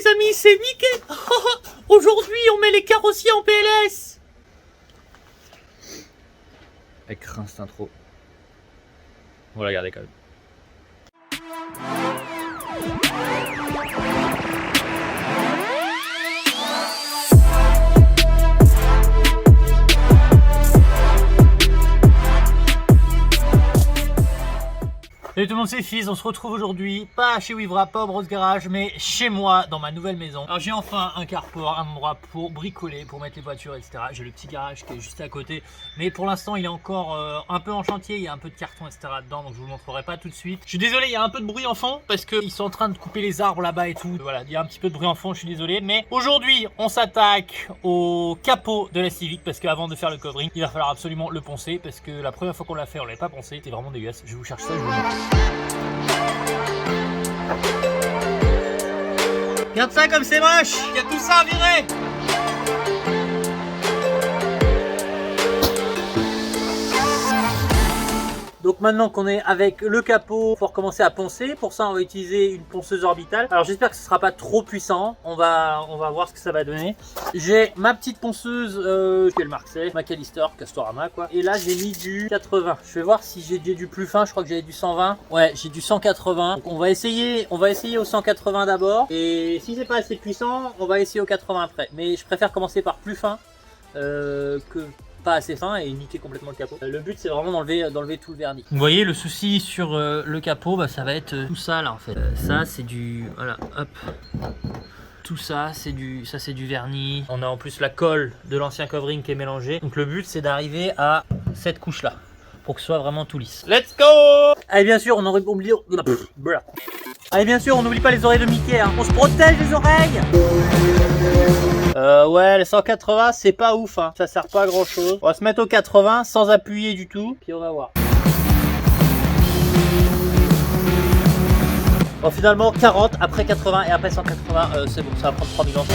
les amis, c'est Mickey. Aujourd'hui, on met les carrossiers en PLS. Elle craint cette intro. On va la garder quand même. Salut tout le monde, c'est Fizz, on se retrouve aujourd'hui, pas chez Wivra, pas au Bros Garage, mais chez moi, dans ma nouvelle maison. Alors j'ai enfin un carport, un endroit pour bricoler, pour mettre les voitures, etc. J'ai le petit garage qui est juste à côté, mais pour l'instant il est encore un peu en chantier, il y a un peu de carton, etc. dedans, donc je vous le montrerai pas tout de suite. Je suis désolé, il y a un peu de bruit en fond, parce qu'ils sont en train de couper les arbres là-bas et tout. Voilà, il y a un petit peu de bruit en fond, je suis désolé, mais aujourd'hui on s'attaque au capot de la Civic, parce qu'avant de faire le covering, il va falloir absolument le poncer, parce que la première fois qu'on l'a fait, on l'avait pas poncé, c'était vraiment dégueulasse. Je vous cherche ça, je vous le montre. Regarde ça comme c'est moche, il y a tout ça à virer. Donc maintenant qu'on est avec le capot, pour commencer à poncer. Pour ça on va utiliser une ponceuse orbitale. Alors j'espère que ce sera pas trop puissant. On va voir ce que ça va donner. J'ai ma petite ponceuse quelle marque c'est, McAllister, Castorama quoi. Et là j'ai mis du 80. Je vais voir si j'ai du plus fin. Je crois que j'avais du 120. Ouais, j'ai du 180. Donc on va essayer au 180 d'abord. Et si c'est pas assez puissant, on va essayer au 80 après. Mais je préfère commencer par plus fin que pas assez fin et niquer complètement le capot. Le but c'est vraiment d'enlever tout le vernis. Vous voyez le souci sur le capot, bah, ça va être tout ça là en fait. Ça c'est du, voilà, hop. Tout ça c'est du vernis. On a en plus la colle de l'ancien covering qui est mélangée. Donc le but c'est d'arriver à cette couche là pour que ce soit vraiment tout lisse. Let's go! Allez bien sûr on aurait oublié. Allez bien sûr on n'oublie pas les oreilles de Mickey hein. On se protège les oreilles. Ouais, les 180 c'est pas ouf hein. Ça sert pas à grand chose. On va se mettre au 80 sans appuyer du tout. Puis on va voir. Bon finalement 40 après 80 et après 180 c'est bon, ça va prendre 3000 ans.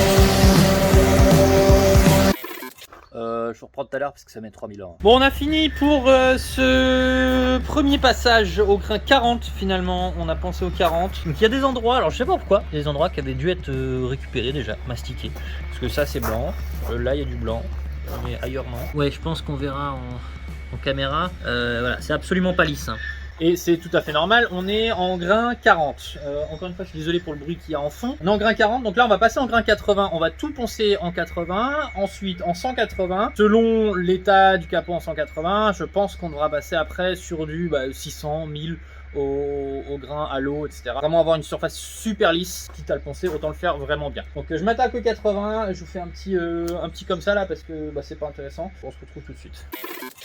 Je vous reprends tout à l'heure parce que ça met 3000 ans. Bon on a fini pour ce premier passage au grain 40 finalement. On a pensé au 40. Donc il y a des endroits, alors je sais pas pourquoi, il y a des endroits qui avaient dû être récupérés déjà, mastiqués. Parce que ça c'est blanc, là il y a du blanc, mais ailleurs non. Ouais je pense qu'on verra en caméra. Voilà, c'est absolument pas lisse hein. Et c'est tout à fait normal, on est en grain 40. Encore une fois, je suis désolé pour le bruit qu'il y a en fond. On est en grain 40, donc là on va passer en grain 80. On va tout poncer en 80, ensuite en 180. Selon l'état du capot en 180, je pense qu'on devra passer après sur du 600, 1000 au grain, à l'eau, etc. Vraiment avoir une surface super lisse, quitte à le poncer, autant le faire vraiment bien. Donc je m'attaque au 80, je vous fais un petit comme ça là parce que c'est pas intéressant. On se retrouve tout de suite.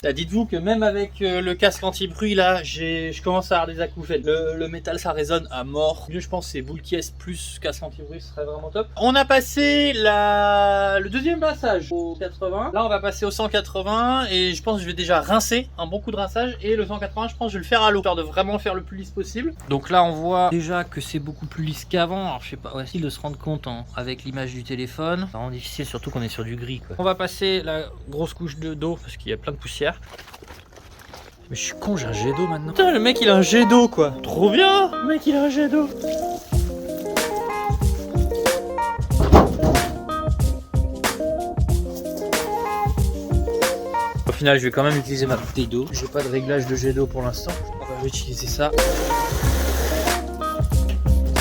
Là, dites-vous que même avec le casque anti-bruit là, je commence à avoir des acouphènes. Le métal ça résonne à mort. Mieux je pense c'est boule qui est plus casque anti-bruit, ce serait vraiment top. On a passé le deuxième passage au 80. Là on va passer au 180 et je pense que je vais déjà rincer un bon coup de rinçage. Et le 180 je pense que je vais le faire à l'eau, de vraiment faire le plus lisse possible. Donc là on voit déjà que c'est beaucoup plus lisse qu'avant. Alors je sais pas, facile de se rendre compte avec l'image du téléphone. C'est vraiment difficile surtout qu'on est sur du gris quoi. On va passer la grosse couche d'eau parce qu'il y a plein de poussière. Mais je suis con, j'ai un jet d'eau maintenant. Putain, le mec il a un jet d'eau quoi. Trop bien, le mec il a un jet d'eau. Au final, je vais quand même utiliser ma bouteille d'eau. J'ai pas de réglage de jet d'eau pour l'instant. On va utiliser ça.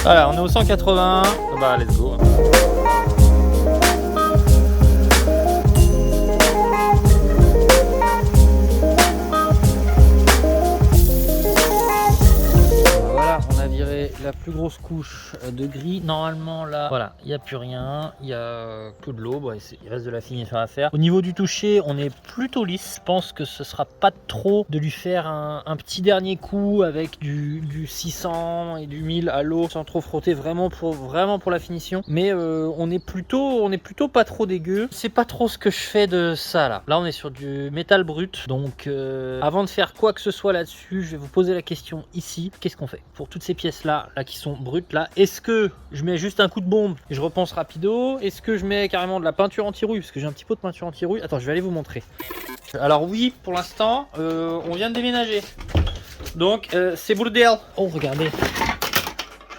Voilà, on est au 180. Bah, let's go. La plus grosse couche de gris. Normalement là, voilà, il n'y a plus rien, il y a que de l'eau, il reste de la finition à faire. Au niveau du toucher, on est plutôt lisse. Je pense que ce sera pas trop de lui faire un petit dernier coup avec du 600 et du 1000 à l'eau sans trop frotter, vraiment pour la finition. Mais on est plutôt pas trop dégueu. C'est pas trop ce que je fais de ça là. Là on est sur du métal brut. Donc avant de faire quoi que ce soit là-dessus, je vais vous poser la question ici. Qu'est-ce qu'on fait pour toutes ces pièces là qui sont brutes là? Est-ce que je mets juste un coup de bombe et je repense rapido? Est-ce que je mets carrément de la peinture anti-rouille? Parce que j'ai un petit pot de peinture anti-rouille. Attends, je vais aller vous montrer. Alors oui, pour l'instant, on vient de déménager. Donc c'est bordel. Oh regardez.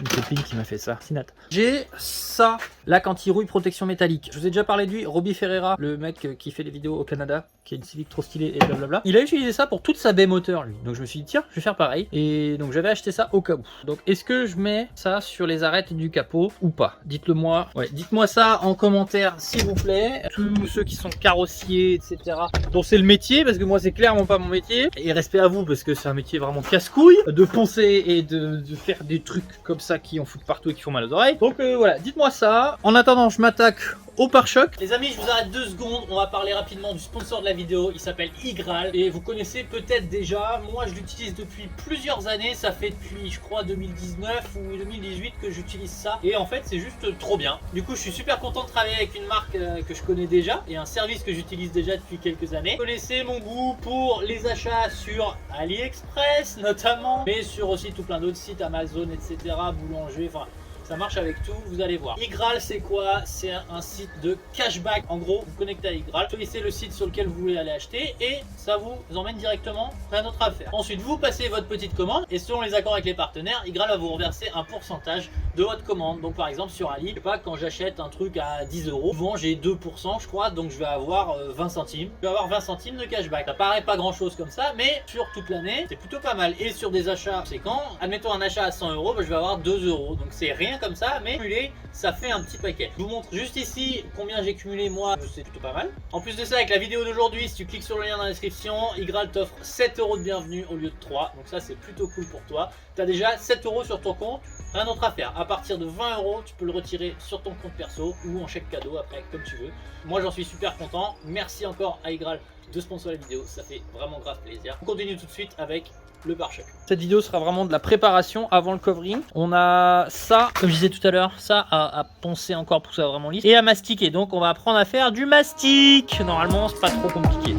une copine qui m'a fait ça. Sinat. J'ai ça, lac anti-rouille protection métallique. Je vous ai déjà parlé de lui, Robbie Ferreira, le mec qui fait des vidéos au Canada, qui a une Civic trop stylée et blablabla. Il a utilisé ça pour toute sa baie moteur lui. Donc je me suis dit tiens, je vais faire pareil. Et donc j'avais acheté ça au cas où. Donc est-ce que je mets ça sur les arêtes du capot ou pas? Dites-le moi. Ouais, dites-moi ça en commentaire s'il vous plaît. Tous ceux qui sont carrossiers, etc. Donc c'est le métier, parce que moi c'est clairement pas mon métier. Et respect à vous parce que c'est un métier vraiment casse-couille de poncer et de faire des trucs comme ça qui en foutent partout et qui font mal aux oreilles. Donc voilà, dites-moi ça. En attendant, je m'attaque au pare-choc. Les amis, je vous arrête 2 secondes. On va parler rapidement du sponsor de la vidéo. Il s'appelle Igral et vous connaissez peut-être déjà. Moi, je l'utilise depuis plusieurs années. Ça fait depuis, je crois, 2019 ou 2018 que j'utilise ça. Et en fait, c'est juste trop bien. Du coup, je suis super content de travailler avec une marque que je connais déjà et un service que j'utilise déjà depuis quelques années. Vous connaissez mon goût pour les achats sur AliExpress notamment, mais sur aussi tout plein d'autres sites, Amazon, etc., boulanger, enfin... Ça marche avec tout, vous allez voir. Igral, c'est quoi? C'est un site de cashback. En gros, vous connectez à Igral, choisissez le site sur lequel vous voulez aller acheter et ça vous emmène directement, rien d'autre à faire. Ensuite, vous passez votre petite commande et selon les accords avec les partenaires, Igral va vous reverser un pourcentage de votre commande. Donc par exemple sur Ali, je sais pas, quand j'achète un truc à 10 €, souvent j'ai 2% je crois, donc je vais avoir 20 centimes. Je vais avoir 20 centimes de cashback. Ça paraît pas grand chose comme ça, mais sur toute l'année, c'est plutôt pas mal. Et sur des achats conséquents, admettons un achat à 100 €, bah, je vais avoir 2 €. Donc c'est rien comme ça, mais cumulé, ça fait un petit paquet. Je vous montre juste ici combien j'ai cumulé moi, c'est plutôt pas mal. En plus de ça, avec la vidéo d'aujourd'hui, si tu cliques sur le lien dans la description, Igral t'offre 7 € de bienvenue au lieu de 3. Donc ça, c'est plutôt cool pour toi. Tu as déjà 7 € sur ton compte, rien d'autre à faire. À partir de 20 €, tu peux le retirer sur ton compte perso ou en chèque cadeau après, comme tu veux. Moi, j'en suis super content. Merci encore à Igral de sponsoriser la vidéo, ça fait vraiment grave plaisir. On continue tout de suite avec le pare-choc. Cette vidéo sera vraiment de la préparation avant le covering. On a ça, comme je disais tout à l'heure, ça à poncer encore pour que ça soit vraiment lisse et à mastiquer. Donc on va apprendre à faire du mastic. Normalement, c'est pas trop compliqué.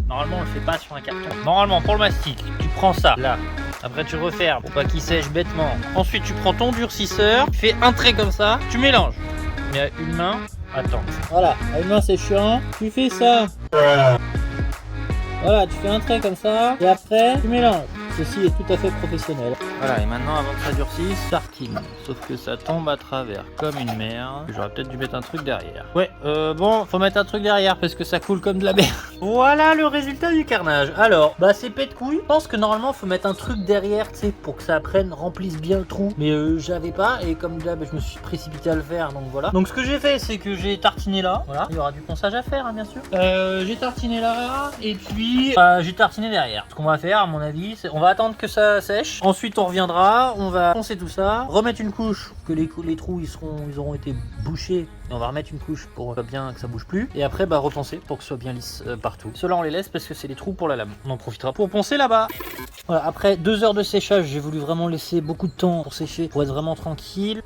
Normalement, on le fait pas sur un carton. Normalement, pour le mastic, tu prends ça là. Après tu refermes pour pas qu'il sèche bêtement. Ensuite tu prends ton durcisseur, tu fais un trait comme ça, tu mélanges. Mais à une main, attends. Voilà, à une main c'est chiant. Tu fais ça. Voilà, tu fais un trait comme ça et après tu mélanges. Ceci est tout à fait professionnel. Voilà, et maintenant avant que ça durcisse, tartine. Sauf que ça tombe à travers comme une merde. J'aurais peut-être dû mettre un truc derrière. Ouais, bon, faut mettre un truc derrière parce que ça coule comme de la merde. Voilà le résultat du carnage. Alors, bah c'est pète couille. Je pense que normalement faut mettre un truc derrière, tu sais, pour que ça prenne, remplisse bien le trou. Mais j'avais pas et comme d'hab, je me suis précipité à le faire, donc voilà. Donc ce que j'ai fait, c'est que j'ai tartiné là. Voilà, il y aura du ponçage à faire, hein, bien sûr. J'ai tartiné là et puis j'ai tartiné derrière. Ce qu'on va faire, à mon avis, c'est on va attendre que ça sèche. Ensuite, on reviendra, on va poncer tout ça, remettre une couche que les trous ils auront été bouchés. Et on va remettre une couche pour bien que ça bouge plus. Et après, bah reponcer pour que ce soit bien lisse partout. Ceux-là, on les laisse parce que c'est les trous pour la lame. On en profitera pour poncer là-bas. Voilà, après 2 heures de séchage, j'ai voulu vraiment laisser beaucoup de temps pour sécher, pour être vraiment tranquille.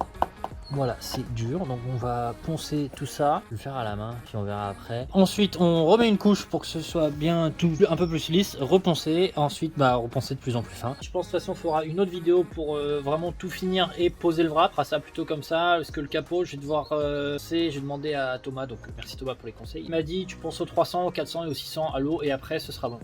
Voilà, c'est dur, donc on va poncer tout ça. Je vais le faire à la main, puis on verra après. Ensuite, on remet une couche pour que ce soit bien tout un peu plus lisse, reponcer. Ensuite, bah reponcer de plus en plus fin. Je pense de toute façon, il faudra une autre vidéo pour vraiment tout finir et poser le wrap. On fera ça plutôt comme ça, parce que le capot, je vais devoir j'ai demandé à Thomas, donc merci Thomas pour les conseils. Il m'a dit, tu ponces au 300, au 400 et au 600 à l'eau, et après, ce sera bon.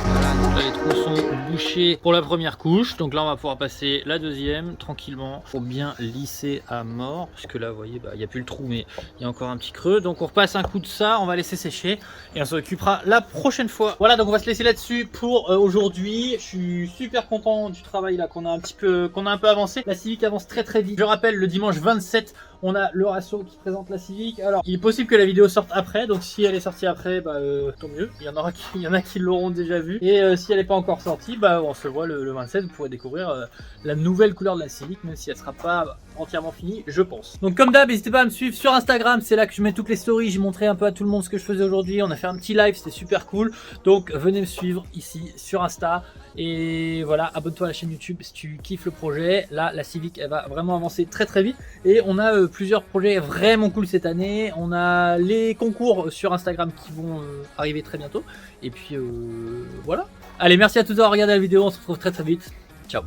Voilà, donc là les trous sont bouchés pour la première couche, donc là on va pouvoir passer la deuxième tranquillement pour bien lisser à mort, parce que là vous voyez, bah, il n'y a plus le trou mais il y a encore un petit creux, donc on repasse un coup de ça, on va laisser sécher et on s'en occupera la prochaine fois. Voilà, donc on va se laisser là-dessus pour aujourd'hui. Je suis super content du travail là qu'on a un peu avancé. La Civic avance très très vite. Je rappelle, le dimanche 27 on a le Rasso qui présente la Civic. Alors il est possible que la vidéo sorte après, donc si elle est sortie après, bah tant mieux. Il y en a qui l'auront déjà vu. Et si elle n'est pas encore sortie, bah on se voit le 27. Vous pourrez découvrir la nouvelle couleur de la Civic, même si elle sera pas entièrement finie, je pense. Donc comme d'hab, n'hésitez pas à me suivre sur Instagram, c'est là que je mets toutes les stories. J'ai montré un peu à tout le monde ce que je faisais aujourd'hui. On a fait un petit live, c'était super cool. Donc venez me suivre ici sur Insta. Et voilà, abonne-toi à la chaîne YouTube si tu kiffes le projet. Là, la Civic, elle va vraiment avancer très très vite. Et on a plusieurs projets vraiment cool cette année. On a les concours sur Instagram qui vont arriver très bientôt. Et puis voilà. Allez, merci à tous d'avoir regardé la vidéo. On se retrouve très très vite. Ciao.